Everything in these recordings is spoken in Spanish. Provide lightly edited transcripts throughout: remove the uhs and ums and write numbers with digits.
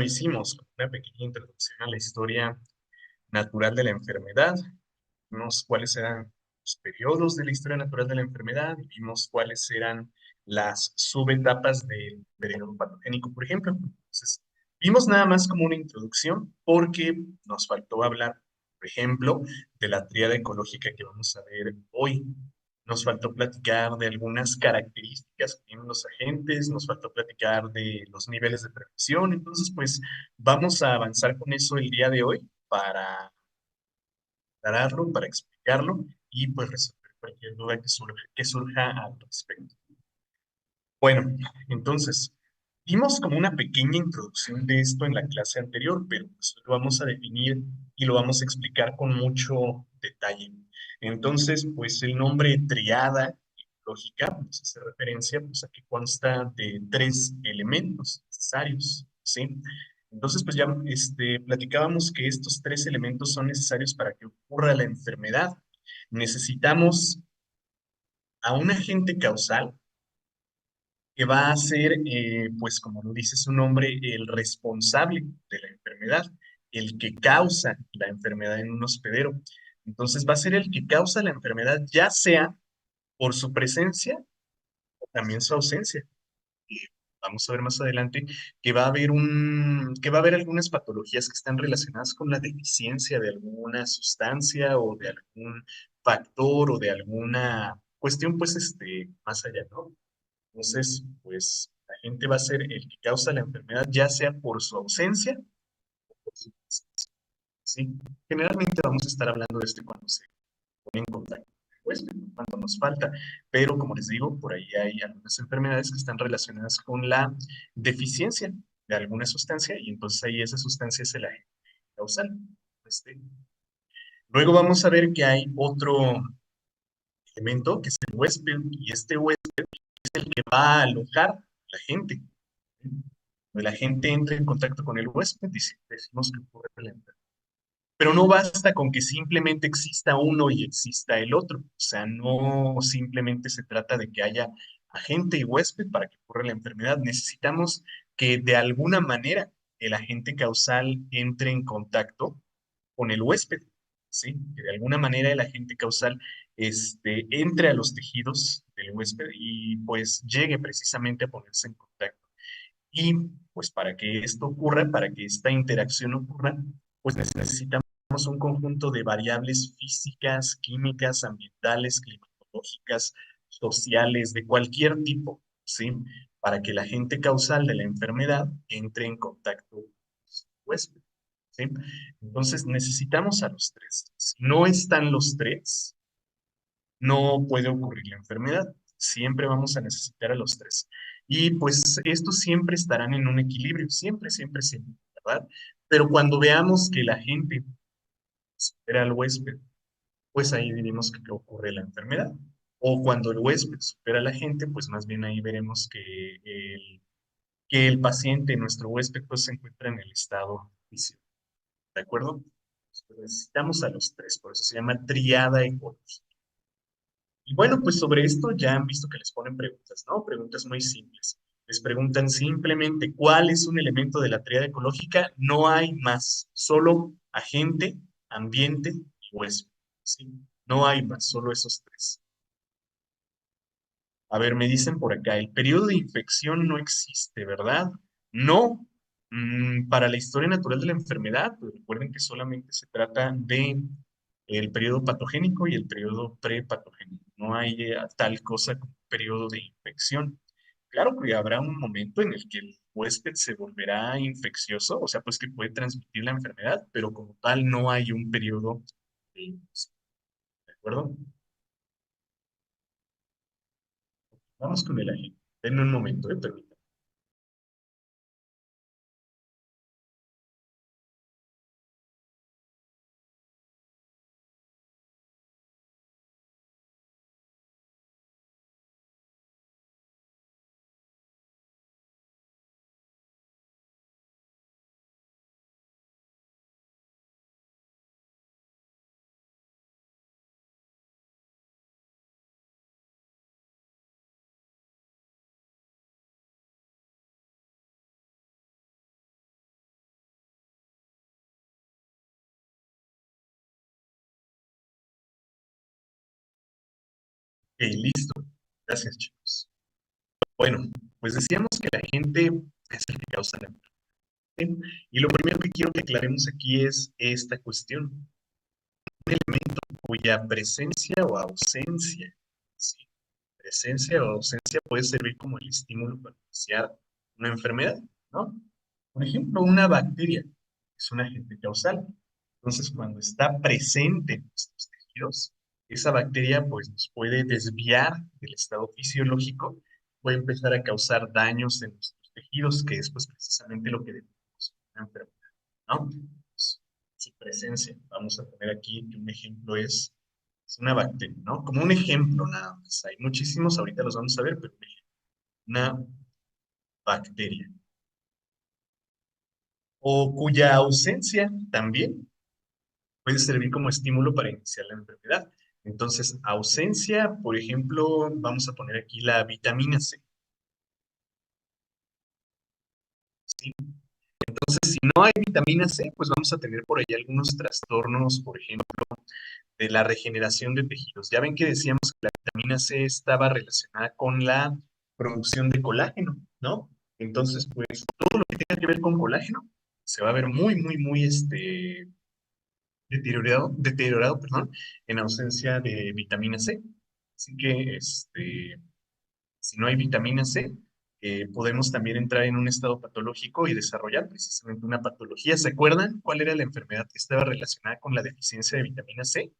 hicimos una pequeña introducción a la historia natural de la enfermedad, vimos cuáles eran los periodos de la historia natural de la enfermedad, vimos cuáles eran las subetapas del periodo patogénico, por ejemplo. Entonces, vimos nada más como una introducción porque nos faltó hablar, por ejemplo, de la tríada ecológica que vamos a ver hoy. Nos faltó platicar de algunas características que tienen los agentes, nos faltó platicar de los niveles de prevención. Entonces, pues vamos a avanzar con eso el día de hoy para aclararlo, para explicarlo y pues resolver cualquier duda que surja al respecto. Bueno, entonces, dimos como una pequeña introducción de esto en la clase anterior, pero pues lo vamos a definir y lo vamos a explicar con mucho detalle. Entonces, pues el nombre triada lógica pues, hace referencia pues, a que consta de tres elementos necesarios, ¿sí? Entonces, pues ya platicábamos que estos tres elementos son necesarios para que ocurra la enfermedad. Necesitamos a un agente causal que va a ser, pues como lo dice su nombre, el responsable de la enfermedad, el que causa la enfermedad en un hospedero. Entonces va a ser el que causa la enfermedad, ya sea por su presencia o también su ausencia. Y vamos a ver más adelante que va a haber algunas patologías que están relacionadas con la deficiencia de alguna sustancia o de algún factor o de alguna cuestión, pues, más allá, ¿no? Entonces, pues la gente va a ser el que causa la enfermedad, ya sea por su ausencia o por su presencia, ¿sí? Generalmente vamos a estar hablando de esto cuando se pone en contacto con el huésped, ¿no? Cuando nos falta. Pero, como les digo, por ahí hay algunas enfermedades que están relacionadas con la deficiencia de alguna sustancia y entonces ahí esa sustancia es el agente causal. Este, Luego vamos a ver que hay otro elemento que es el huésped y este huésped es el que va a alojar a la gente. Cuando la gente entra en contacto con el huésped, decimos que ocurre la enfermedad. Pero no basta con que simplemente exista uno y exista el otro. O sea, no simplemente se trata de que haya agente y huésped para que ocurra la enfermedad. Necesitamos que de alguna manera el agente causal entre en contacto con el huésped, ¿sí? Que de alguna manera el agente causal entre a los tejidos del huésped y pues llegue precisamente a ponerse en contacto. Y pues para que esto ocurra, para que esta interacción ocurra, pues necesitamos un conjunto de variables físicas, químicas, ambientales, climatológicas, sociales, de cualquier tipo, ¿sí? Para que el agente causal de la enfermedad entre en contacto con su huésped, ¿sí? Entonces necesitamos a los tres. Si no están los tres, no puede ocurrir la enfermedad. Siempre vamos a necesitar a los tres. Y pues estos siempre estarán en un equilibrio, siempre, siempre, siempre, ¿verdad? Pero cuando veamos que la gente supera al huésped, pues ahí diremos que ocurre la enfermedad. O cuando el huésped supera a la gente, pues más bien ahí veremos que el paciente, nuestro huésped, pues se encuentra en el estado físico, ¿de acuerdo? Pues necesitamos a los tres, por eso se llama triada ecológica. Y bueno, pues sobre esto ya han visto que les ponen preguntas, ¿no? Preguntas muy simples. Les preguntan simplemente cuál es un elemento de la tríada ecológica. No hay más, solo agente, ambiente y huésped, ¿sí? No hay más, solo esos tres. A ver, me dicen por acá, el periodo de infección no existe, ¿verdad? No. Para la historia natural de la enfermedad, pues recuerden que solamente se trata de el periodo patogénico y el periodo prepatogénico. No hay tal cosa como periodo de infección. Claro que habrá un momento en el que el huésped se volverá infeccioso, o sea, pues que puede transmitir la enfermedad, pero como tal no hay un periodo de infección, ¿de acuerdo? Vamos con el agente. Denme un momento, permítanme. listo. Gracias, chicos. Bueno, pues decíamos que la gente es el que causa la enfermedad. Y lo primero que quiero que aclaremos aquí es esta cuestión, cuya presencia o ausencia, ¿sí? Presencia o ausencia puede servir como el estímulo para iniciar una enfermedad, ¿no? Por ejemplo, una bacteria es un agente causal. Entonces, cuando está presente en nuestros tejidos, esa bacteria pues nos puede desviar del estado fisiológico, puede empezar a causar daños en nuestros tejidos, que es pues precisamente lo que definimos como una enfermedad, ¿no? Pues, su presencia. Vamos a poner aquí que un ejemplo es una bacteria, ¿no? Como un ejemplo nada más. Hay muchísimos, ahorita los vamos a ver, pero una bacteria. O cuya ausencia también puede servir como estímulo para iniciar la enfermedad. Entonces, ausencia, por ejemplo, vamos a poner aquí la vitamina C. ¿Sí? Entonces, si no hay vitamina C, pues vamos a tener por ahí algunos trastornos, por ejemplo, de la regeneración de tejidos. Ya ven que decíamos que la vitamina C estaba relacionada con la producción de colágeno, ¿no? Entonces, pues todo lo que tenga que ver con colágeno se va a ver muy, deteriorado, perdón, en ausencia de vitamina C. Así que, si no hay vitamina C, podemos también entrar en un estado patológico y desarrollar precisamente una patología. ¿Se acuerdan cuál era la enfermedad que estaba relacionada con la deficiencia de vitamina C?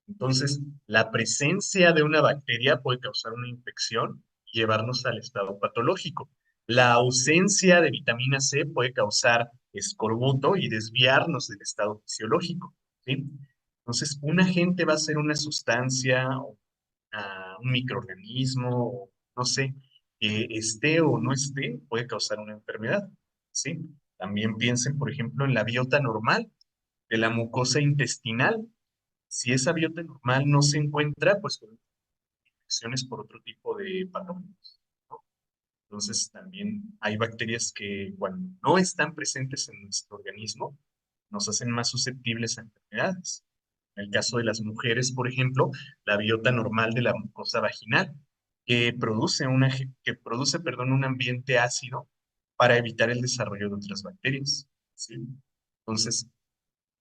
Entonces, la presencia de una bacteria puede causar una infección y llevarnos al estado patológico. La ausencia de vitamina C puede causar escorbuto y desviarnos del estado fisiológico, ¿sí? Entonces, un agente va a ser una sustancia o un microorganismo, o no sé, que esté o no esté, puede causar una enfermedad, ¿sí? También piensen, por ejemplo, en la biota normal de la mucosa intestinal. Si esa biota normal no se encuentra, pues con infecciones por otro tipo de patógenos, ¿no? Entonces también hay bacterias que cuando no están presentes en nuestro organismo, nos hacen más susceptibles a enfermedades. En el caso de las mujeres, por ejemplo, la biota normal de la mucosa vaginal, que produce, un ambiente ácido para evitar el desarrollo de otras bacterias, ¿sí? Entonces,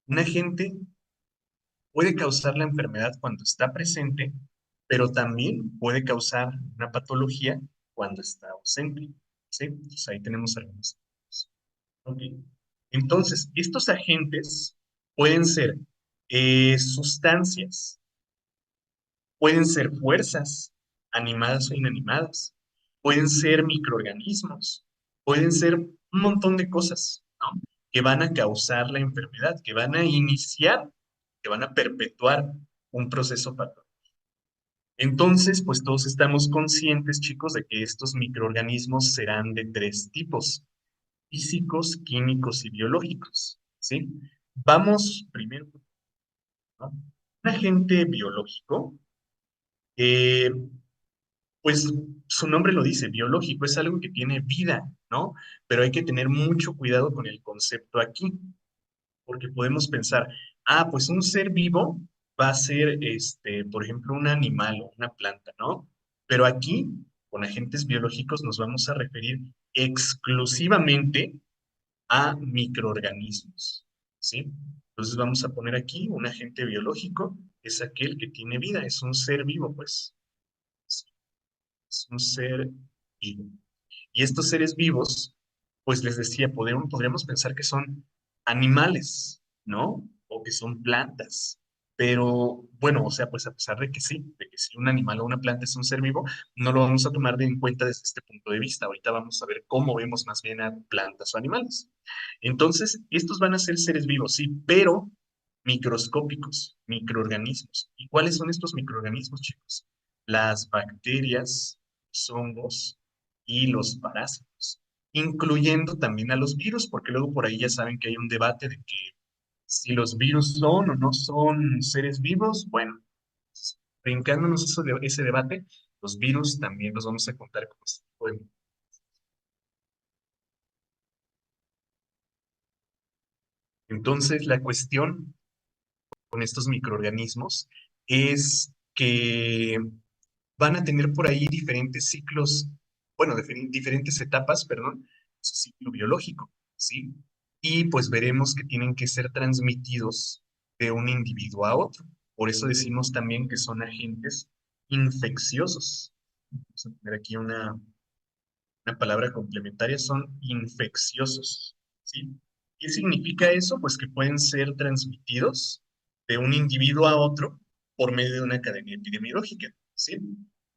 un agente puede causar la enfermedad cuando está presente, pero también puede causar una patología cuando está ausente. ¿Sí? Entonces ahí tenemos algunos. Ok. Entonces, estos agentes pueden ser sustancias, pueden ser fuerzas, animadas o inanimadas, pueden ser microorganismos, pueden ser un montón de cosas, ¿no? Que van a causar la enfermedad, que van a iniciar, que van a perpetuar un proceso patológico. Entonces, pues todos estamos conscientes, chicos, de que estos microorganismos serán de tres tipos: físicos, químicos y biológicos, ¿sí? Vamos primero, ¿no? Un agente biológico, eh, pues su nombre lo dice, biológico, es algo que tiene vida, ¿no? Pero hay que tener mucho cuidado con el concepto aquí, porque podemos pensar, pues un ser vivo va a ser, por ejemplo, un animal o una planta, ¿no? Pero aquí, con agentes biológicos, nos vamos a referir exclusivamente a microorganismos, ¿sí? Entonces vamos a poner aquí un agente biológico, es aquel que tiene vida, es un ser vivo, pues, es un ser vivo. Y estos seres vivos, pues les decía, podríamos pensar que son animales, ¿no? O que son plantas. Pero bueno, o sea, pues a pesar de que sí un animal o una planta es un ser vivo, no lo vamos a tomar en cuenta desde este punto de vista. Ahorita vamos a ver cómo vemos más bien a plantas o animales. Entonces, estos van a ser seres vivos, sí, pero microscópicos, microorganismos. ¿Y cuáles son estos microorganismos, chicos? Las bacterias, los hongos y los parásitos, incluyendo también a los virus, porque luego por ahí ya saben que hay un debate de que si los virus son o no son seres vivos. Bueno, brincándonos ese debate, los virus también los vamos a contar como este tipo de... Entonces, la cuestión con estos microorganismos es, que van a tener por ahí diferentes ciclos, bueno, diferentes etapas, perdón, de su ciclo biológico, ¿sí? Y pues veremos que tienen que ser transmitidos de un individuo a otro. Por eso decimos también que son agentes infecciosos. Vamos a poner aquí una palabra complementaria, son infecciosos, ¿sí? ¿Qué significa eso? Pues que pueden ser transmitidos de un individuo a otro por medio de una cadena epidemiológica, ¿sí?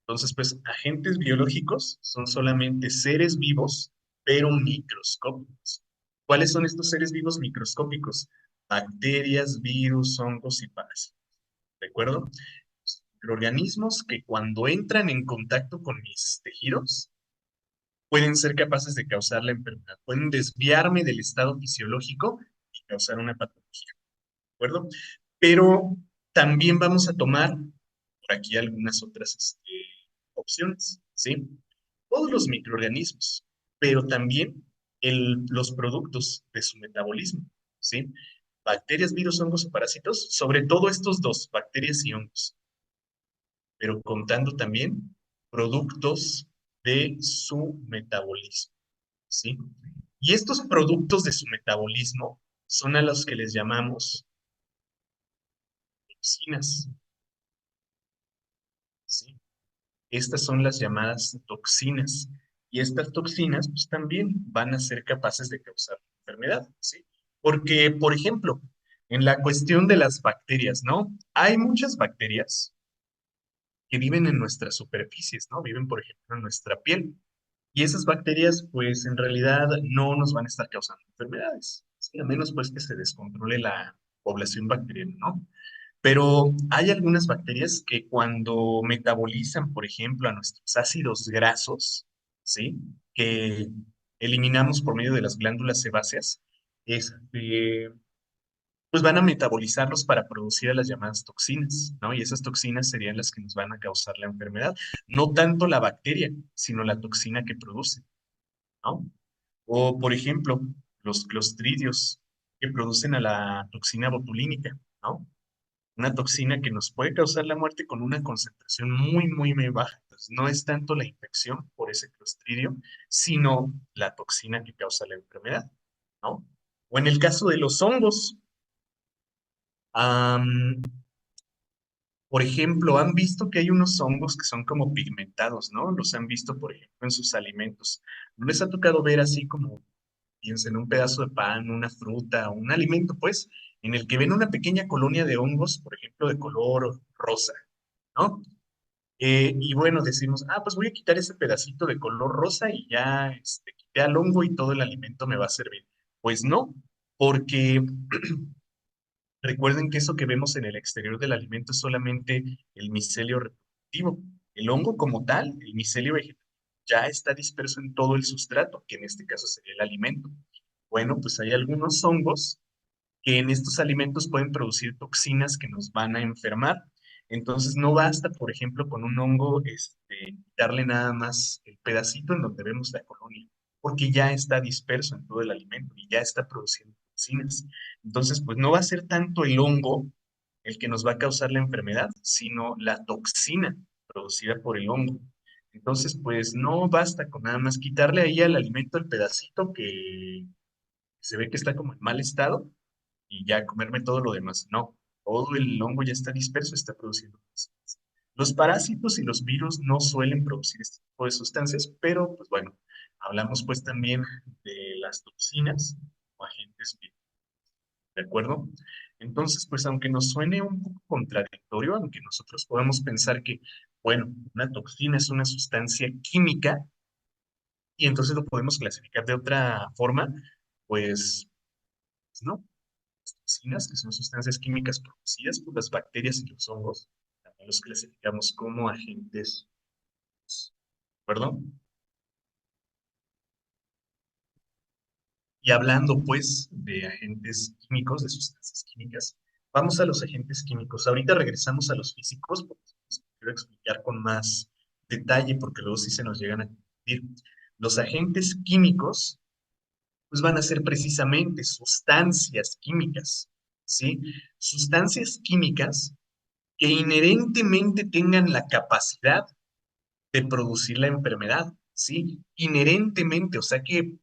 Entonces, pues, agentes biológicos son solamente seres vivos, pero microscópicos. ¿Cuáles son estos seres vivos microscópicos? Bacterias, virus, hongos y parásitos, ¿de acuerdo? Microorganismos que cuando entran en contacto con mis tejidos, pueden ser capaces de causar la enfermedad, pueden desviarme del estado fisiológico y causar una patología, ¿de acuerdo? Pero también vamos a tomar por aquí algunas otras opciones, ¿sí? Todos los microorganismos, pero también los productos de su metabolismo, ¿sí? Bacterias, virus, hongos o parásitos, sobre todo estos dos, bacterias y hongos, pero contando también productos de su metabolismo, ¿sí? Y estos productos de su metabolismo son a los que les llamamos toxinas, ¿sí? Estas son las llamadas toxinas. Y estas toxinas pues, también van a ser capaces de causar enfermedad, ¿sí? Porque, por ejemplo, en la cuestión de las bacterias, ¿no? Hay muchas bacterias que viven en nuestras superficies, ¿no? Viven, por ejemplo, en nuestra piel. Y esas bacterias, pues en realidad no nos van a estar causando enfermedades, ¿sí? A menos pues que se descontrole la población bacteriana, ¿no? Pero hay algunas bacterias que cuando metabolizan, por ejemplo, a nuestros ácidos grasos, ¿sí? Que eliminamos por medio de las glándulas sebáceas, este, pues van a metabolizarlos para producir a las llamadas toxinas, ¿no? Y esas toxinas serían las que nos van a causar la enfermedad. No tanto la bacteria, sino la toxina que produce, ¿no? O, por ejemplo, los clostridios que producen a la toxina botulínica, ¿no? Una toxina que nos puede causar la muerte con una concentración muy, muy, muy baja. Entonces, no es tanto la infección por ese clostridio, sino la toxina que causa la enfermedad, ¿no? O en el caso de los hongos, am, por ejemplo, han visto que hay unos hongos que son como pigmentados, ¿no? Los han visto, por ejemplo, en sus alimentos. ¿No les ha tocado ver así como piensen, un pedazo de pan, una fruta, un alimento, pues, en el que ven una pequeña colonia de hongos, por ejemplo, de color rosa, ¿no? Y bueno, decimos, ah, pues voy a quitar ese pedacito de color rosa y ya quité al hongo y todo el alimento me va a servir. Pues no, porque recuerden que eso que vemos en el exterior del alimento es solamente el micelio reproductivo. El hongo como tal, el micelio vegetal, ya está disperso en todo el sustrato, que en este caso sería el alimento. Bueno, pues hay algunos hongos que en estos alimentos pueden producir toxinas que nos van a enfermar. Entonces no basta, por ejemplo, con un hongo, darle nada más el pedacito en donde vemos la colonia, porque ya está disperso en todo el alimento y ya está produciendo toxinas. Entonces, pues no va a ser tanto el hongo el que nos va a causar la enfermedad, sino la toxina producida por el hongo. Entonces, pues no basta con nada más quitarle ahí al alimento el pedacito que se ve que está como en mal estado y ya comerme todo lo demás. No, todo el hongo ya está disperso, está produciendo toxinas. Los parásitos y los virus no suelen producir este tipo de sustancias, pero pues bueno, hablamos pues también de las toxinas o agentes vivos, ¿de acuerdo? Entonces, pues aunque nos suene un poco contradictorio, aunque nosotros podamos pensar que, bueno, una toxina es una sustancia química y entonces lo podemos clasificar de otra forma, pues no. Toxinas, que son sustancias químicas producidas por las bacterias y los hongos, también los clasificamos como agentes, ¿perdón? Y hablando pues de agentes químicos, de sustancias químicas, vamos a los agentes químicos. Ahorita regresamos a los físicos, porque les quiero explicar con más detalle, porque luego sí se nos llegan a confundir. Los agentes químicos, pues van a ser precisamente sustancias químicas, ¿sí? Sustancias químicas que inherentemente tengan la capacidad de producir la enfermedad, ¿sí? Inherentemente, o sea que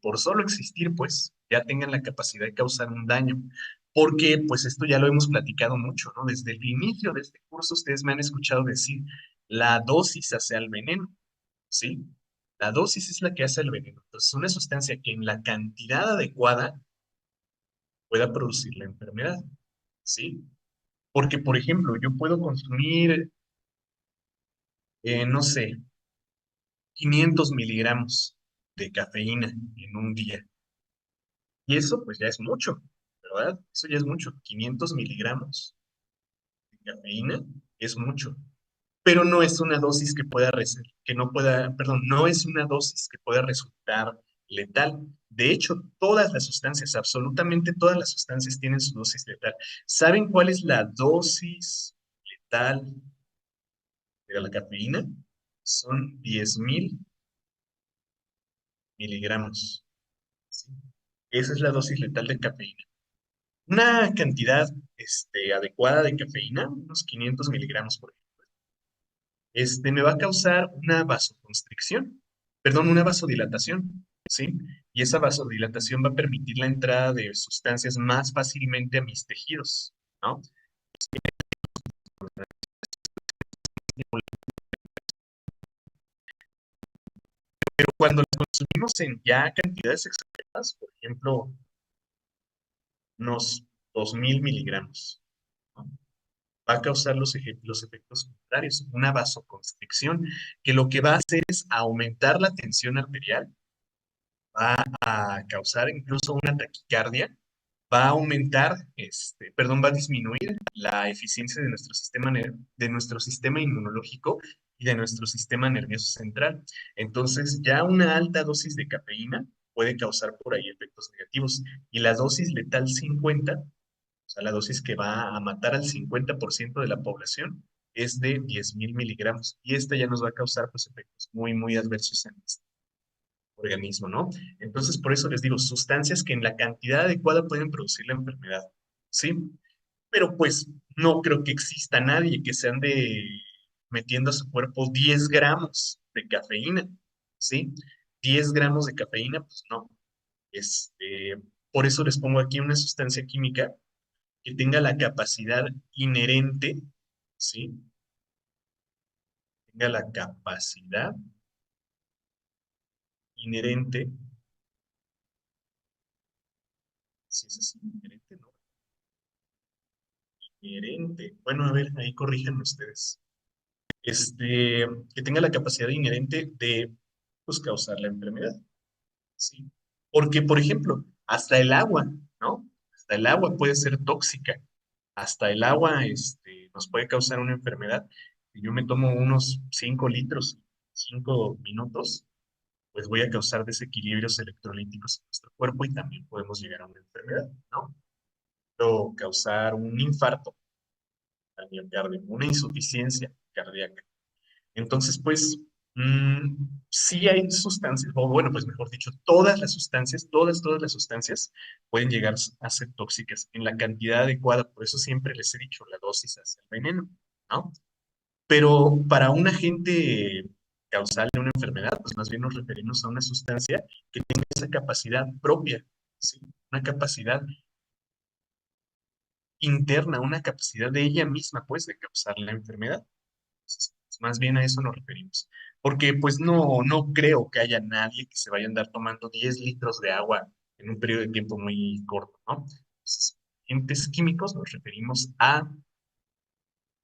por solo existir, pues, ya tengan la capacidad de causar un daño. Porque, pues, esto ya lo hemos platicado mucho, ¿no? Desde el inicio de este curso, ustedes me han escuchado decir, la dosis hace al veneno, ¿sí? La dosis es la que hace el veneno. Entonces, una sustancia que en la cantidad adecuada pueda producir la enfermedad, ¿sí? Porque, por ejemplo, yo puedo consumir, no sé, 500 miligramos de cafeína en un día. Y eso pues ya es mucho, ¿verdad? Eso ya es mucho. 500 miligramos de cafeína es mucho. Pero no es una dosis que pueda, que no pueda, perdón, no es una dosis que pueda resultar letal. De hecho, todas las sustancias, absolutamente todas las sustancias tienen su dosis letal. ¿Saben cuál es la dosis letal de la cafeína? Son 10.000 miligramos. ¿Sí? Esa es la dosis letal de cafeína. Una cantidad adecuada de cafeína, unos 500 miligramos por ejemplo, me va a causar una vasoconstricción, perdón, una vasodilatación, ¿sí? Y esa vasodilatación va a permitir la entrada de sustancias más fácilmente a mis tejidos, ¿no? Pero cuando la consumimos en ya cantidades exageradas, por ejemplo, unos 2.000 miligramos, ¿no? Va a causar los efectos contrarios, una vasoconstricción, que lo que va a hacer es aumentar la tensión arterial, va a causar incluso una taquicardia, va a aumentar, perdón, va a disminuir la eficiencia de nuestro de nuestro sistema inmunológico y de nuestro sistema nervioso central. Entonces, ya una alta dosis de cafeína puede causar por ahí efectos negativos. Y la dosis letal 50, o sea, la dosis que va a matar al 50% de la población, es de 10.000 miligramos. Y esta ya nos va a causar pues, efectos muy, muy adversos en nuestro organismo, ¿no? Entonces, por eso les digo, sustancias que en la cantidad adecuada pueden producir la enfermedad, ¿sí? Pero pues no creo que exista nadie que se ande metiendo a su cuerpo 10 gramos de cafeína, ¿sí? 10 gramos de cafeína, pues no. Por eso les pongo aquí una sustancia química que tenga la capacidad inherente, ¿sí? Tenga la capacidad inherente, si es así, inherente, ¿no? Inherente. Bueno, a ver, ahí corrijan ustedes. Que tenga la capacidad inherente de, pues, causar la enfermedad, ¿sí? Porque, por ejemplo, hasta el agua, ¿no? Hasta el agua puede ser tóxica. Hasta el agua, nos puede causar una enfermedad. Si yo me tomo unos 5 litros, 5 minutos, pues voy a causar desequilibrios electrolíticos en nuestro cuerpo y también podemos llegar a una enfermedad, ¿no? O causar un infarto al miocardio, una insuficiencia cardíaca. Entonces, pues, sí hay sustancias, o bueno, pues mejor dicho, todas las sustancias, todas las sustancias pueden llegar a ser tóxicas en la cantidad adecuada. Por eso siempre les he dicho, la dosis hace el veneno, ¿no? Pero para un agente causal de una enfermedad, pues más bien nos referimos a una sustancia que tenga esa capacidad propia, ¿sí? Una capacidad interna, una capacidad de ella misma, pues, de causar la enfermedad. Entonces, pues, más bien a eso nos referimos. Porque pues no creo que haya nadie que se vaya a andar tomando 10 litros de agua en un periodo de tiempo muy corto, ¿no? Entonces, agentes químicos nos referimos a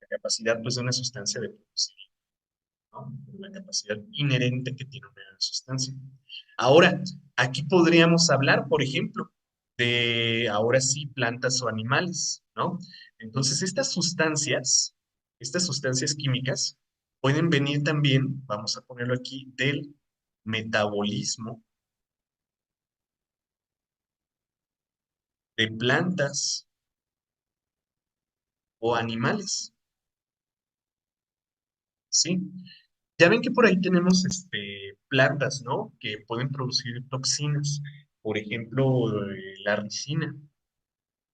la capacidad pues, de una sustancia de producir, ¿no? La capacidad inherente que tiene una sustancia. Ahora, aquí podríamos hablar, por ejemplo, de ahora sí plantas o animales, ¿no? Entonces, estas sustancias químicas pueden venir también, vamos a ponerlo aquí, del metabolismo de plantas o animales, ¿sí? Ya ven que por ahí tenemos plantas, ¿no? Que pueden producir toxinas. Por ejemplo, la ricina.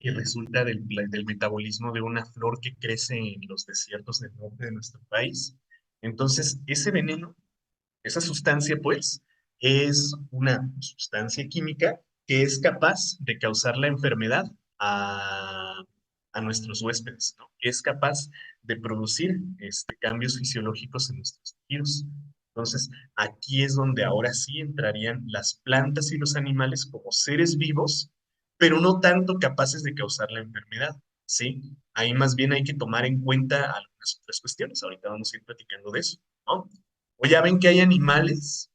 que resulta del metabolismo de una flor que crece en los desiertos del norte de nuestro país. Entonces, ese veneno, esa sustancia, pues, es una sustancia química que es capaz de causar la enfermedad a, a nuestros huéspedes, ¿no? Que es capaz de producir cambios fisiológicos en nuestros tejidos. Entonces, aquí es donde ahora sí entrarían las plantas y los animales como seres vivos, pero no tanto capaces de causar la enfermedad, ¿sí? Ahí más bien hay que tomar en cuenta algunas otras cuestiones. Ahorita vamos a ir platicando de eso, ¿no? O ya ven que hay animales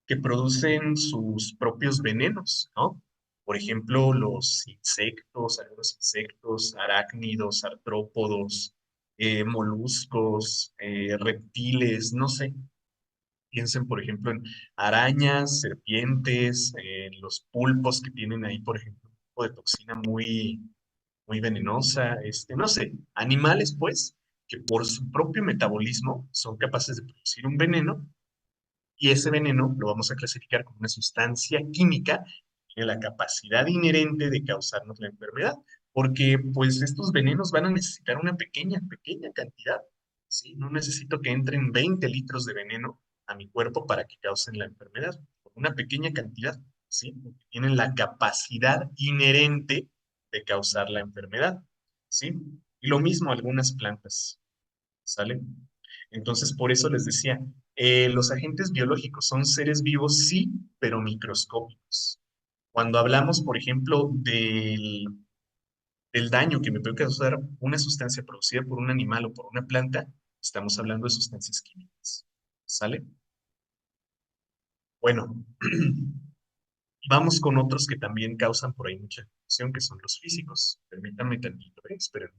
que producen sus propios venenos, ¿no? Por ejemplo, los insectos, algunos insectos, arácnidos, artrópodos, moluscos, reptiles, no sé. Piensen, por ejemplo, en arañas, serpientes, en los pulpos que tienen ahí, por ejemplo, un tipo de toxina muy venenosa, no sé, animales, pues, que por su propio metabolismo son capaces de producir un veneno y ese veneno lo vamos a clasificar como una sustancia química que tiene la capacidad inherente de causarnos la enfermedad, porque pues estos venenos van a necesitar una pequeña cantidad, ¿sí? No necesito que entren 20 litros de veneno a mi cuerpo para que causen la enfermedad, una pequeña cantidad, ¿sí? Porque tienen la capacidad inherente de causar la enfermedad, ¿sí? Y lo mismo algunas plantas. ¿Sale? Entonces, por eso les decía, los agentes biológicos son seres vivos, sí, pero microscópicos. Cuando hablamos, por ejemplo, del daño que me puede causar una sustancia producida por un animal o por una planta, estamos hablando de sustancias químicas. ¿Sale? Bueno, vamos con otros que también causan por ahí mucha confusión, que son los físicos. Permítanme tantito, esperen.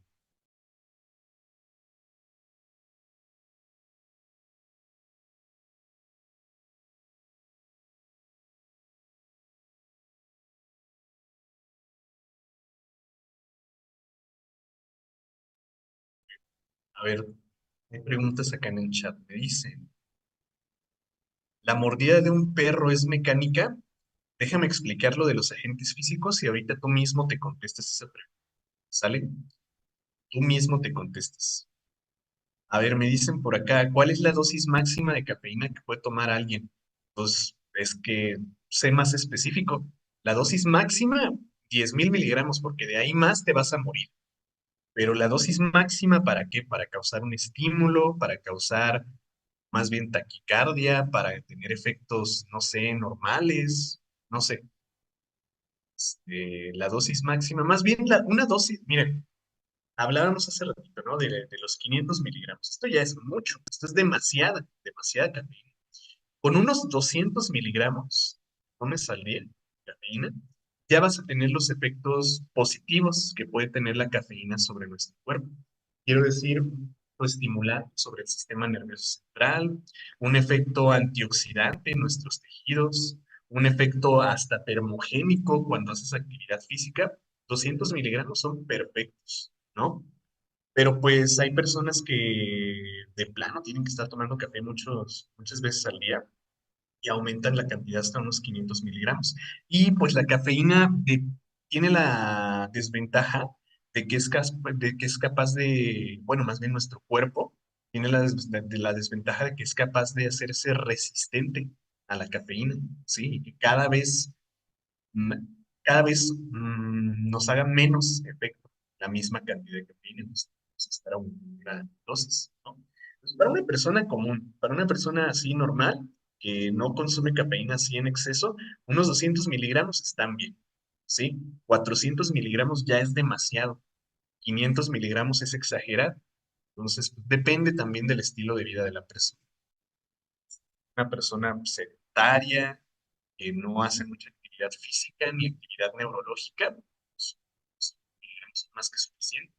A ver, hay preguntas acá en el chat. Me dicen, ¿la mordida de un perro es mecánica? Déjame explicar lo de los agentes físicos y ahorita tú mismo te contestas esa pregunta. ¿Sale? Tú mismo te contestas. A ver, me dicen por acá, ¿cuál es la dosis máxima de cafeína que puede tomar alguien? Pues es que sé más específico. La dosis máxima, 10.000 miligramos, porque de ahí más te vas a morir. Pero la dosis máxima, ¿para qué? Para causar un estímulo, para causar más bien taquicardia, para tener efectos, no sé, normales, no sé. La dosis máxima, más bien una dosis, miren, hablábamos hace ratito, ¿no? De los 500 miligramos. Esto ya es mucho, esto es demasiada cafeína. Con unos 200 miligramos, tomes al día, cafeína, ya vas a tener los efectos positivos que puede tener la cafeína sobre nuestro cuerpo. Quiero decir, estimular sobre el sistema nervioso central, un efecto antioxidante en nuestros tejidos, un efecto hasta termogénico cuando haces actividad física. 200 miligramos son perfectos, ¿no? Pero pues hay personas que de plano tienen que estar tomando café muchas veces al día y aumentan la cantidad hasta unos 500 miligramos. Y pues la cafeína tiene la desventaja de que es capaz de, bueno, más bien nuestro cuerpo tiene la desventaja de que es capaz de hacerse resistente a la cafeína, ¿sí? Y que mm, nos haga menos efecto la misma cantidad de cafeína. Entonces, estar a una dosis, ¿no? Pues para una persona común, para una persona así normal, que no consume cafeína así en exceso, unos 200 miligramos están bien, ¿sí? 400 miligramos ya es demasiado, 500 miligramos es exagerar. Entonces, depende también del estilo de vida de la persona. Una persona sedentaria, que no hace mucha actividad física ni actividad neurológica, pues, es más que suficiente.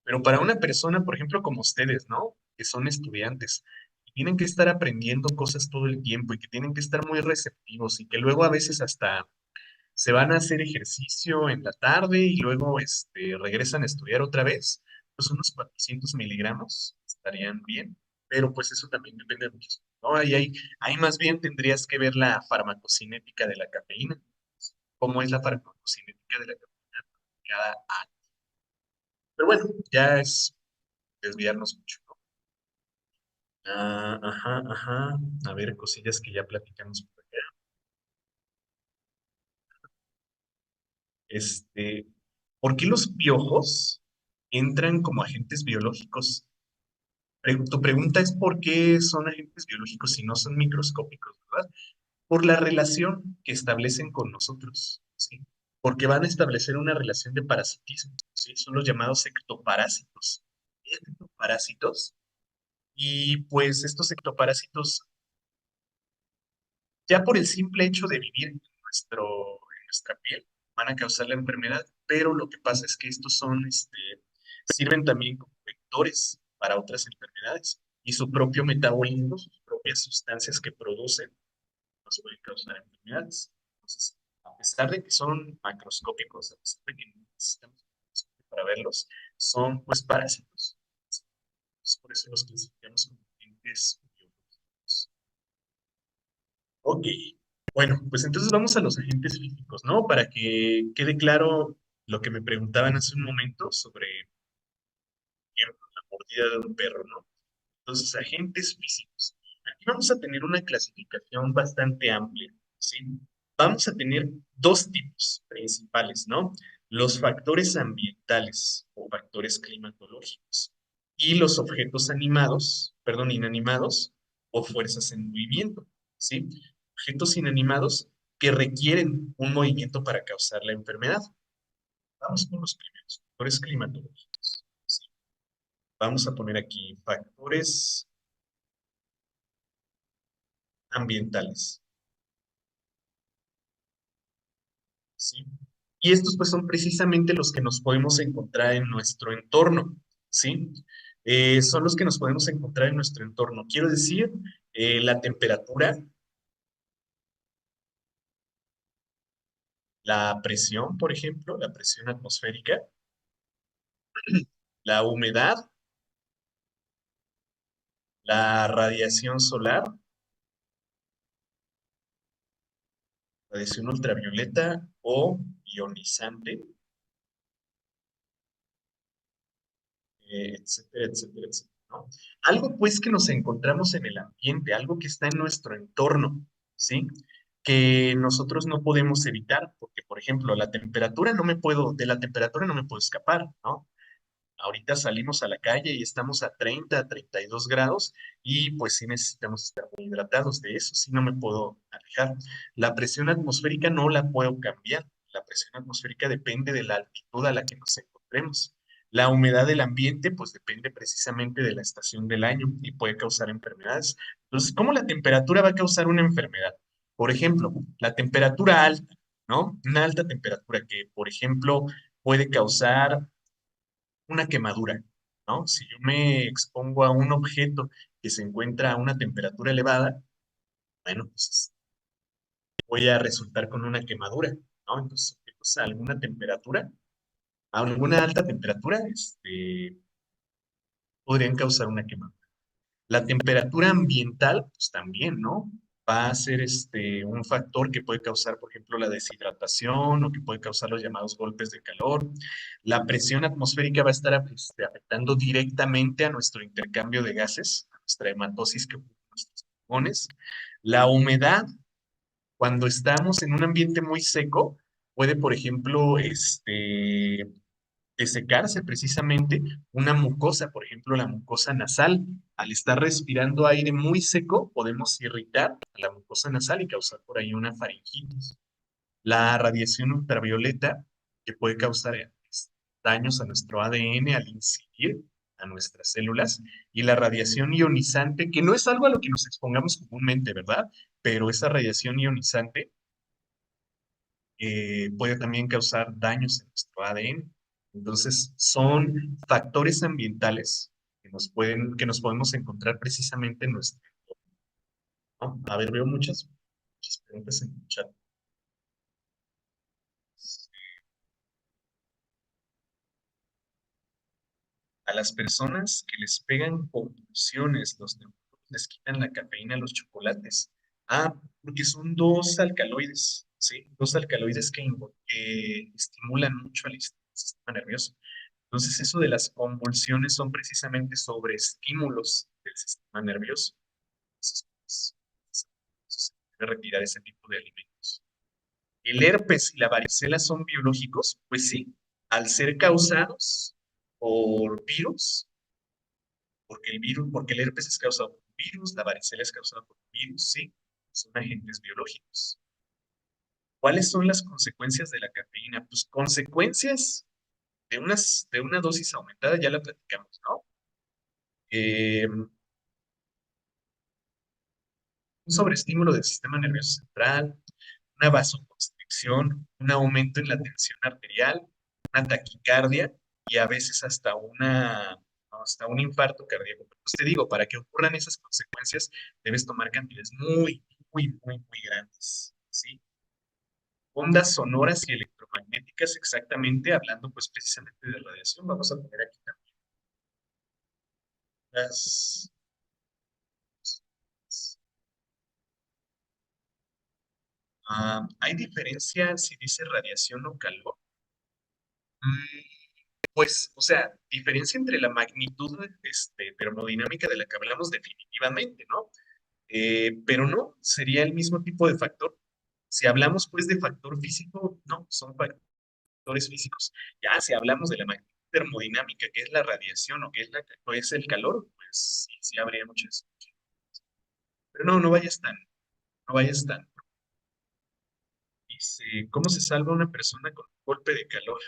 Pero para una persona, por ejemplo, como ustedes, ¿no? Que son estudiantes y tienen que estar aprendiendo cosas todo el tiempo y que tienen que estar muy receptivos y que luego a veces hasta se van a hacer ejercicio en la tarde y luego regresan a estudiar otra vez, pues unos 400 miligramos estarían bien, pero pues eso también depende de muchos, ¿no? Ahí más bien tendrías que ver la farmacocinética de la cafeína. ¿Cómo es la farmacocinética de la cafeína cada año? Pero bueno, ya es desviarnos mucho, ¿no? Ah, ajá, ajá. A ver, cosillas que ya platicamos por acá. Este, ¿Por qué los piojos entran como agentes biológicos? Tu pregunta es por qué son agentes biológicos si no son microscópicos, ¿verdad? Por la relación que establecen con nosotros, ¿sí? Porque van a establecer una relación de parasitismo, ¿sí? Son los llamados ectoparásitos. Ectoparásitos. Y pues estos ectoparásitos, ya por el simple hecho de vivir en nuestra piel, van a causar la enfermedad, pero lo que pasa es que estos sirven también como vectores para otras enfermedades y su propio metabolismo, sus propias sustancias que producen, nos pueden causar enfermedades. Entonces, a pesar de que son macroscópicos, a pesar de que no necesitamos un microscopio para verlos, son pues parásitos. Entonces, por eso los clasificamos como agentes biológicos. Ok, bueno, pues entonces vamos a los agentes físicos, ¿no? Para que quede claro lo que me preguntaban hace un momento sobre por ejemplo, la mordida de un perro, ¿no? Entonces, agentes físicos. Aquí vamos a tener una clasificación bastante amplia, ¿sí? Vamos a tener dos tipos principales, ¿no? Los factores ambientales o factores climatológicos y los objetos animados, perdón, inanimados o fuerzas en movimiento, ¿sí? Objetos inanimados que requieren un movimiento para causar la enfermedad. Vamos con los primeros, factores climatológicos, ¿sí? Vamos a poner aquí factores ambientales, ¿sí? Y estos pues son precisamente los que nos podemos encontrar en nuestro entorno, ¿sí? Son los que nos podemos encontrar en nuestro entorno. Quiero decir, la temperatura, la presión, por ejemplo, la presión atmosférica, la humedad, la radiación solar, radiación ultravioleta o ionizante, etcétera, etcétera, etcétera, ¿no? Algo pues que nos encontramos en el ambiente, algo que está en nuestro entorno, ¿sí? Que nosotros no podemos evitar, porque por ejemplo, de la temperatura no me puedo escapar, ¿no? Ahorita salimos a la calle y estamos a 30, a 32 grados y pues sí necesitamos estar muy hidratados. De eso sí no me puedo alejar. La presión atmosférica no la puedo cambiar. La presión atmosférica depende de la altitud a la que nos encontremos. La humedad del ambiente pues depende precisamente de la estación del año y puede causar enfermedades. Entonces, ¿cómo la temperatura va a causar una enfermedad? Por ejemplo, la temperatura alta, ¿no? Una alta temperatura que, por ejemplo, puede causar una quemadura, ¿no? Si yo me expongo a un objeto que se encuentra a una temperatura elevada, bueno, pues voy a resultar con una quemadura, ¿no? Entonces, objetos a alguna temperatura, a alguna alta temperatura, podrían causar una quemadura. La temperatura ambiental, pues también, ¿no? Va a ser un factor que puede causar, por ejemplo, la deshidratación o que puede causar los llamados golpes de calor. La presión atmosférica va a estar afectando directamente a nuestro intercambio de gases, a nuestra hematosis que ocurre en nuestros pulmones. La humedad, cuando estamos en un ambiente muy seco, puede, por ejemplo, de secarse precisamente una mucosa, por ejemplo, la mucosa nasal. Al estar respirando aire muy seco, podemos irritar la mucosa nasal y causar por ahí una faringitis. La radiación ultravioleta, que puede causar daños a nuestro ADN al incidir a nuestras células, y la radiación ionizante, que no es algo a lo que nos expongamos comúnmente, ¿verdad? Pero esa radiación ionizante puede también causar daños en nuestro ADN. Entonces, son factores ambientales que nos podemos encontrar precisamente en nuestro entorno, ¿no? A ver, veo muchas preguntas en el chat. A las personas que les pegan convulsiones, los neurólogos les quitan la cafeína a los chocolates. Ah, porque son dos alcaloides, ¿sí? Dos alcaloides que estimulan mucho al sistema nervioso. Entonces, eso de las convulsiones son precisamente sobre estímulos del sistema nervioso. Entonces, pues, se debe retirar ese tipo de alimentos. ¿El herpes y la varicela son biológicos? Pues sí, al ser causados por virus, porque el herpes es causado por un virus, la varicela es causada por un virus, sí, son agentes biológicos. ¿Cuáles son las consecuencias de la cafeína? Pues consecuencias de una dosis aumentada, ya la platicamos, ¿no? Un sobreestímulo del sistema nervioso central, una vasoconstricción, un aumento en la tensión arterial, una taquicardia y a veces hasta un infarto cardíaco. Pues te digo, para que ocurran esas consecuencias, debes tomar cantidades muy grandes, ¿sí? Ondas sonoras y electromagnéticas, exactamente, hablando pues precisamente de radiación. Vamos a poner aquí también las... ¿hay diferencia si dice radiación o calor? Mm, Pues, o sea, diferencia entre la magnitud termodinámica de la que hablamos definitivamente, ¿no? Pero no, sería el mismo tipo de factor. Si hablamos pues de factor físico, no, son factores físicos. Ya, si hablamos de la magnitud termodinámica, que es la radiación o es el calor, pues sí, sí habría muchas. Pero no, no vayas tan. Dice, ¿cómo se salva una persona con un golpe de calor?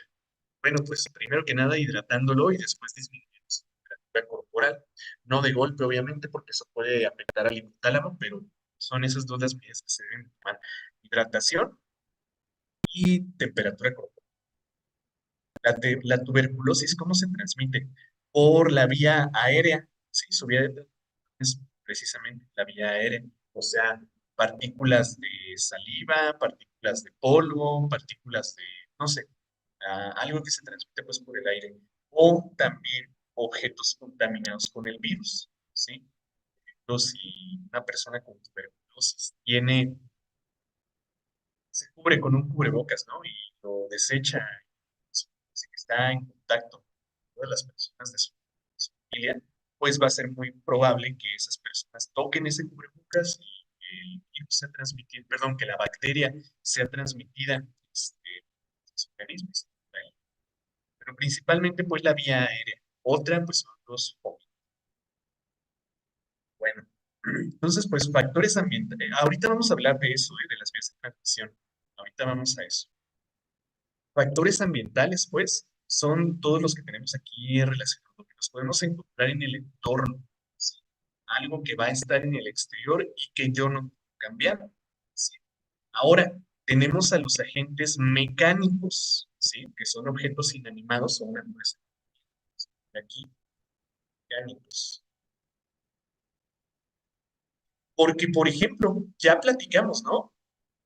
Bueno, pues primero que nada hidratándolo y después disminuyendo su temperatura corporal. No de golpe, obviamente, porque eso puede afectar al hipotálamo, pero son esas dos las medidas que se deben tomar. Hidratación y temperatura corporal. La tuberculosis, ¿cómo se transmite? Por la vía aérea. Sí, su vía de es precisamente la vía aérea. O sea, partículas de saliva, partículas de polvo, partículas de, no sé, algo que se transmite pues por el aire. O también objetos contaminados con el virus, ¿sí? Entonces, si una persona con tuberculosis se cubre con un cubrebocas, ¿no? Y lo desecha, así que está en contacto con todas las personas de su familia, pues va a ser muy probable que esas personas toquen ese cubrebocas y el virus sea transmitido, perdón, que la bacteria sea transmitida en su organismo. Pero principalmente pues la vía aérea. Otra pues son los focos. Bueno, entonces pues factores ambientales. Ahorita vamos a hablar de eso, de las vías de transmisión. Ahorita vamos a eso. Factores ambientales, pues, son todos los que tenemos aquí relacionados, que nos podemos encontrar en el entorno, ¿sí? Algo que va a estar en el exterior y que yo no puedo cambiar, ¿sí? Ahora, tenemos a los agentes mecánicos, ¿sí? Que son objetos inanimados o una cosa aquí, mecánicos. Porque, por ejemplo, ya platicamos, ¿no?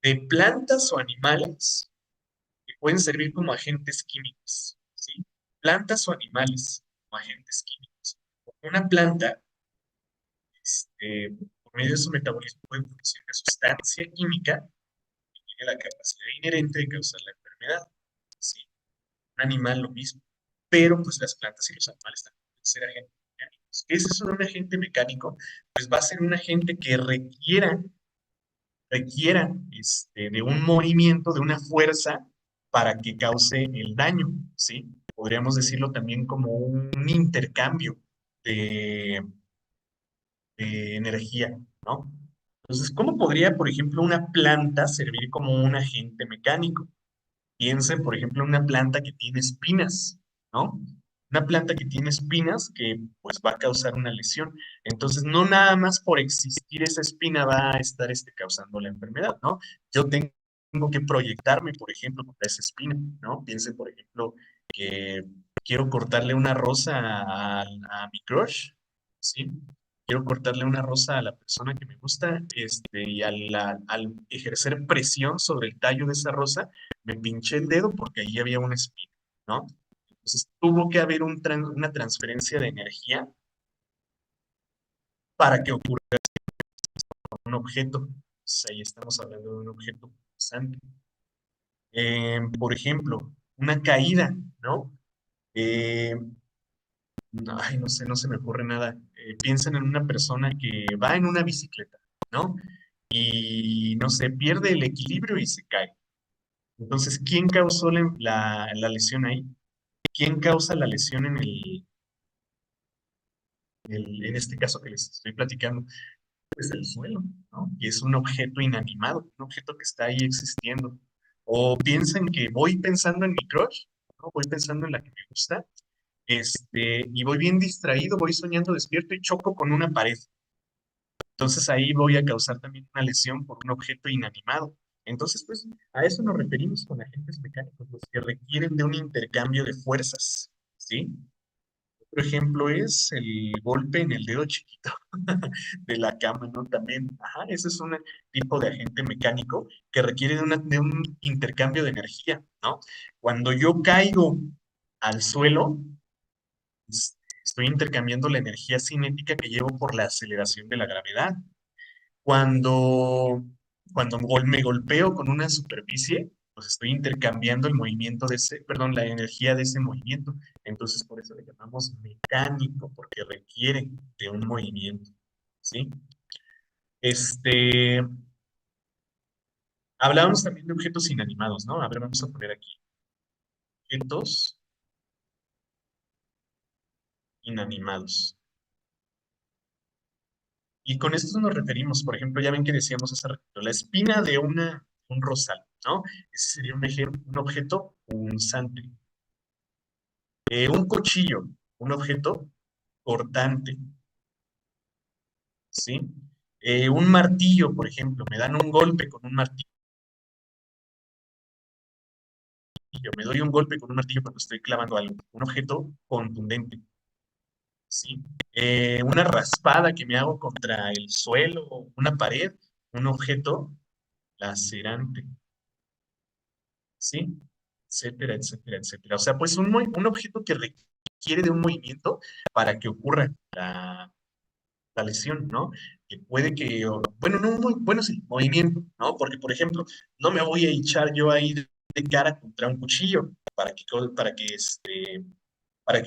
De plantas o animales que pueden servir como agentes químicos, ¿sí? Plantas o animales como agentes químicos. Una planta, por medio de su metabolismo, puede producir una sustancia química que tiene la capacidad inherente de causar la enfermedad, ¿sí? Un animal lo mismo. Pero, pues, las plantas y los animales también pueden ser agentes mecánicos. ¿Qué es eso de un agente mecánico? Pues va a ser un agente que requiera de un movimiento, de una fuerza para que cause el daño, ¿sí? Podríamos decirlo también como un intercambio de, de energía, ¿no? Entonces, ¿cómo podría, por ejemplo, una planta servir como un agente mecánico? Piensen, por ejemplo, en una planta que tiene espinas, ¿no? Una planta que tiene espinas que pues va a causar una lesión. Entonces, no nada más por existir esa espina va a estar causando la enfermedad, ¿no? Yo tengo que proyectarme, por ejemplo, contra esa espina, ¿no? Piensen, por ejemplo, que quiero cortarle una rosa a mi crush, ¿sí? Quiero cortarle una rosa a la persona que me gusta, y al ejercer presión sobre el tallo de esa rosa, me pinché el dedo porque ahí había una espina, ¿no? Entonces tuvo que haber una transferencia de energía para que ocurra un objeto. Entonces, ahí estamos hablando de un objeto pulsante. Por ejemplo, una caída, ¿no? Eh, Ay, no sé, no se me ocurre nada. Piensen en una persona que va en una bicicleta, ¿no? Y no sé, pierde el equilibrio y se cae. Entonces, ¿quién causó la lesión ahí? ¿Quién causa la lesión en este caso que les estoy platicando? Pues el suelo, ¿no? Y es un objeto inanimado, un objeto que está ahí existiendo. O piensen que voy pensando en mi crush, ¿no? Voy pensando en la que me gusta, y voy bien distraído, voy soñando despierto y choco con una pared. Entonces ahí voy a causar también una lesión por un objeto inanimado. Entonces, pues a eso nos referimos con agentes mecánicos, los que requieren de un intercambio de fuerzas, ¿sí? Otro ejemplo es el golpe en el dedo chiquito de la cama, ¿no? También, ajá, ese es un tipo de agente mecánico que requiere de un intercambio de energía, ¿no? Cuando yo caigo al suelo, estoy intercambiando la energía cinética que llevo por la aceleración de la gravedad. Cuando, me golpeo con una superficie, pues estoy intercambiando el movimiento de ese, perdón, la energía de ese movimiento. Entonces, por eso le llamamos mecánico, porque requiere de un movimiento, ¿sí? Este, hablábamos también de objetos inanimados, ¿no? A ver, vamos a poner aquí objetos inanimados. Y con esto nos referimos, por ejemplo, ya ven que decíamos hace ratito, la espina de un rosal, ¿no? Ese sería un objeto punzante. Un cuchillo, un objeto cortante, ¿sí? Un martillo, por ejemplo, me dan un golpe con un martillo, me doy un golpe con un martillo cuando estoy clavando algo, un objeto contundente, ¿sí? Una raspada que me hago contra el suelo, una pared, un objeto lacerante, ¿sí? Etcétera, etcétera, etcétera. O sea, pues un objeto que requiere de un movimiento para que ocurra la lesión, ¿no? Que puede que, bueno, no muy, bueno, sí, movimiento, ¿no? Porque, por ejemplo, no me voy a echar yo ahí de cara contra un cuchillo para que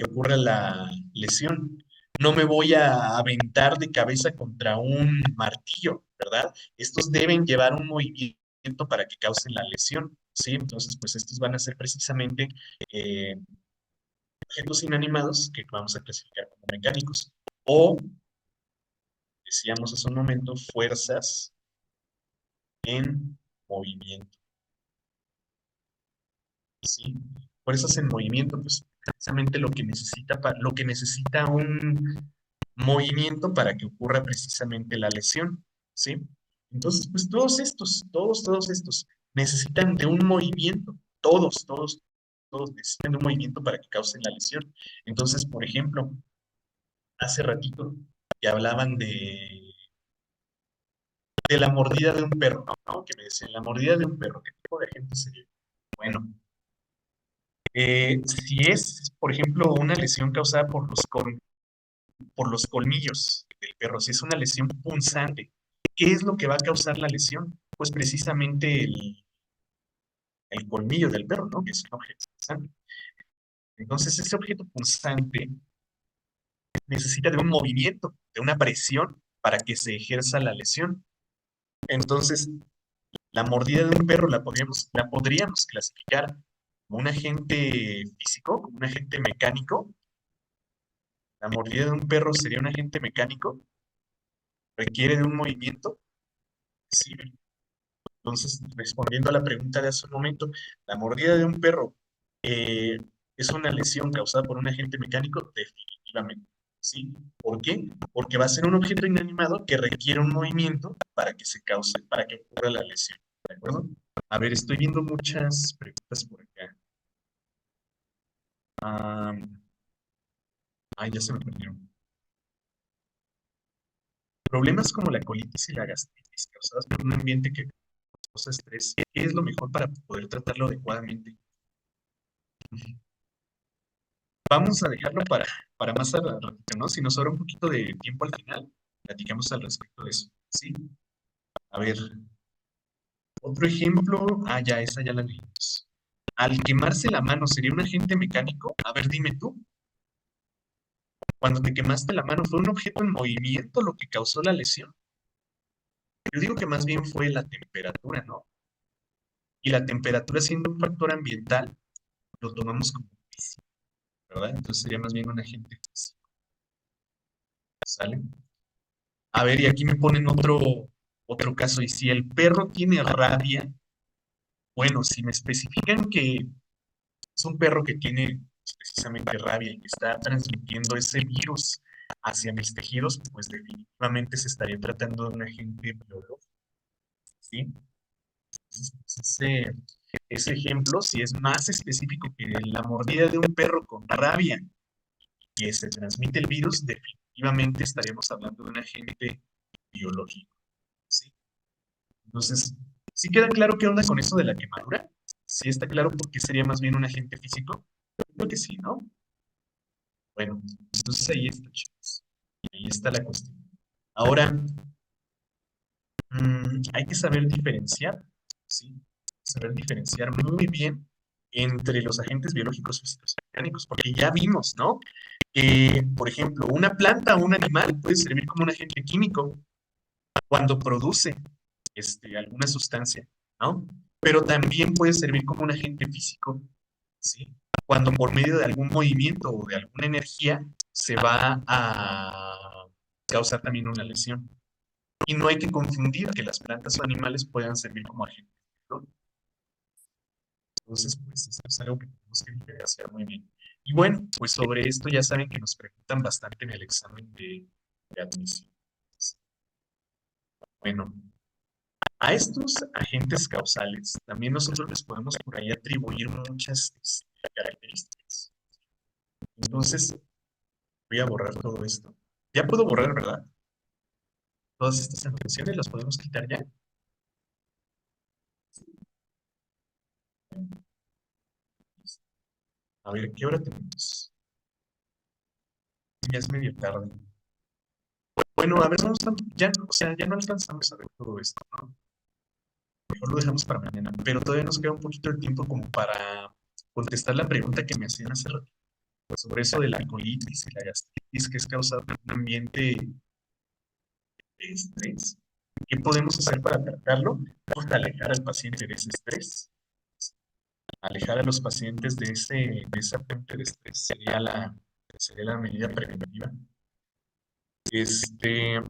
ocurra la lesión. No me voy a aventar de cabeza contra un martillo, ¿verdad? Estos deben llevar un movimiento para que causen la lesión, ¿sí? Entonces, pues estos van a ser precisamente eh, objetos inanimados que vamos a clasificar como mecánicos. O decíamos hace un momento, fuerzas en movimiento, ¿sí? Fuerzas en movimiento, pues precisamente lo que necesita un movimiento para que ocurra precisamente la lesión, ¿sí? Entonces, pues todos estos necesitan de un movimiento, todos necesitan de un movimiento para que causen la lesión. Entonces, por ejemplo, hace ratito que hablaban de la mordida de un perro, ¿no? Que me decían, la mordida de un perro, ¿qué tipo de gente sería? Bueno, si es, por ejemplo, una lesión causada por los colmillos del perro, si es una lesión punzante, ¿qué es lo que va a causar la lesión? Pues precisamente el colmillo del perro, ¿no? Que es un objeto punzante. Entonces, ese objeto punzante necesita de un movimiento, de una presión para que se ejerza la lesión. Entonces, la mordida de un perro la podríamos clasificar como un agente físico, como un agente mecánico. La mordida de un perro sería un agente mecánico, requiere de un movimiento. Sí. Entonces, respondiendo a la pregunta de hace un momento, la mordida de un perro eh, es una lesión causada por un agente mecánico, definitivamente. ¿Sí? ¿Por qué? Porque va a ser un objeto inanimado que requiere un movimiento para que se cause, para que ocurra la lesión. ¿De acuerdo? A ver, estoy viendo muchas preguntas por acá. Ah, ay, ya se me perdieron. Problemas como la colitis y la gastritis causadas por un ambiente que causa estrés, ¿qué es lo mejor para poder tratarlo adecuadamente? Vamos a dejarlo para más al ratito, ¿no? Si nos sobra un poquito de tiempo al final, platicamos al respecto de eso, ¿sí? A ver, otro ejemplo. Ah, ya, esa ya la leímos. al quemarse la mano, ¿sería un agente mecánico? A ver, dime tú, cuando te quemaste la mano, ¿fue un objeto en movimiento lo que causó la lesión? Yo digo que más bien fue la temperatura, ¿no? Y la temperatura siendo un factor ambiental, lo tomamos como físico, ¿verdad? Entonces sería más bien un agente físico, ¿sale? A ver, y aquí me ponen otro caso, y si el perro tiene rabia, bueno, si me especifican que es un perro que tiene precisamente rabia y que está transmitiendo ese virus hacia mis tejidos, pues definitivamente se estaría tratando de un agente biológico, ¿sí? Entonces, pues, ese ejemplo, si es más específico que la mordida de un perro con rabia que se transmite el virus, definitivamente estaríamos hablando de un agente biológico, ¿sí? Entonces, ¿sí queda claro qué onda con eso de la quemadura? ¿Sí está claro por qué sería más bien un agente físico? Yo creo que sí, ¿no? Bueno, entonces ahí está, chicos. Ahí está la cuestión. Ahora, hay que saber diferenciar, ¿sí? Saber diferenciar muy bien entre los agentes biológicos, físicos y mecánicos, porque ya vimos, ¿no? Que, por ejemplo, una planta o un animal puede servir como un agente químico cuando produce alguna sustancia, ¿no? Pero también puede servir como un agente físico, ¿sí? Cuando por medio de algún movimiento o de alguna energía se va a causar también una lesión. Y no hay que confundir que las plantas o animales puedan servir como agentes, ¿no? Entonces, pues esto es algo que tenemos que diferenciar muy bien. Y bueno, pues sobre esto ya saben que nos preguntan bastante en el examen de admisión. Bueno, a estos agentes causales también nosotros les podemos por ahí atribuir muchas características. Entonces, voy a borrar todo esto. Ya puedo borrar, ¿verdad? Todas estas anotaciones las podemos quitar ya. A ver, ¿qué hora tenemos? Ya es medio tarde. Bueno, a ver, ya, o sea, ya no alcanzamos a ver todo esto, ¿no? Mejor lo dejamos para mañana, pero todavía nos queda un poquito de tiempo como para contestar la pregunta que me hacían hace rato sobre eso de la colitis y la gastritis que es causada por un ambiente de estrés. ¿Qué podemos hacer para tratarlo? Pues alejar al paciente de ese estrés. Alejar a los pacientes de esa fuente de estrés sería la medida preventiva. Este,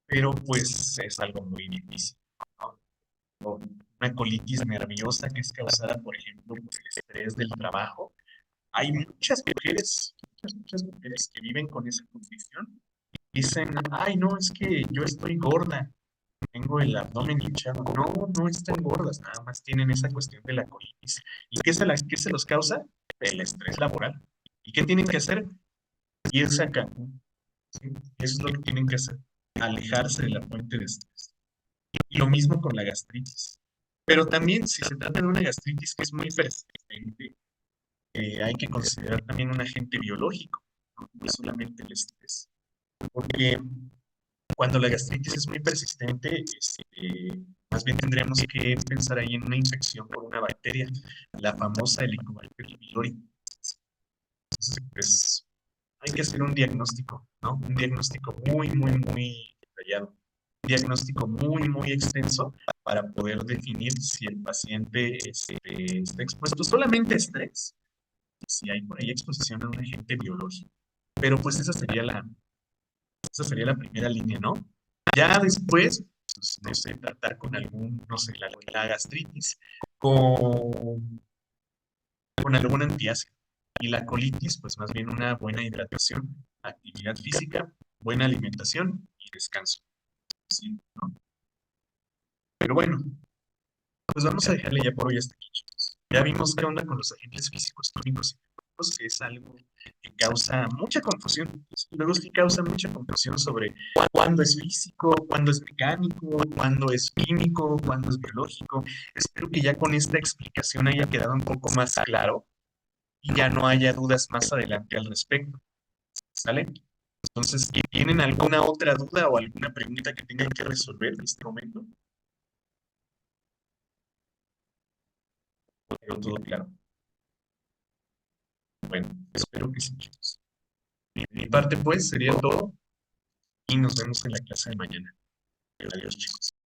pero pues es algo muy difícil, ¿no? O una colitis nerviosa que es causada, por ejemplo, por el estrés del trabajo. Hay muchas mujeres que viven con esa condición. Dicen, ay, no, es que yo estoy gorda, tengo el abdomen hinchado. No, no están gordas, nada más tienen esa cuestión de la colitis. ¿Y qué se los causa? El estrés laboral. ¿Y qué tienen que hacer? Irse a Cancún. ¿Sí? Eso es lo que tienen que hacer, alejarse de la fuente de estrés. Y lo mismo con la gastritis. Pero también, si se trata de una gastritis que es muy persistente, hay que considerar también un agente biológico, no solamente el estrés. Porque cuando la gastritis es muy persistente, más bien tendríamos que pensar ahí en una infección por una bacteria, la famosa Helicobacter pylori. Entonces, pues, hay que hacer un diagnóstico, ¿no? Un diagnóstico muy detallado. Un diagnóstico muy extenso para poder definir si el paciente está expuesto solamente a estrés, si hay por ahí exposición a un agente biológico. Pero pues esa sería la primera línea, ¿no? Ya después, pues, no sé, tratar con algún, no sé, la gastritis, con, con algún antiácido. Y la colitis, pues más bien una buena hidratación, actividad física, buena alimentación y descanso. ¿Sí? ¿No? Pero bueno, pues vamos a dejarle ya por hoy hasta aquí, chicos. Ya vimos qué onda con los agentes físicos, químicos y biológicos, que es algo que causa mucha confusión. Luego sí causa mucha confusión sobre cuándo es físico, cuándo es mecánico, cuándo es químico, cuándo es biológico. Espero que ya con esta explicación haya quedado un poco más claro y ya no haya dudas más adelante al respecto. ¿Sale? Entonces, ¿tienen alguna otra duda o alguna pregunta que tengan que resolver en este momento? Pero todo claro. Bueno, espero que sí, chicos. De mi parte, pues, sería todo y nos vemos en la clase de mañana. Adiós, chicos.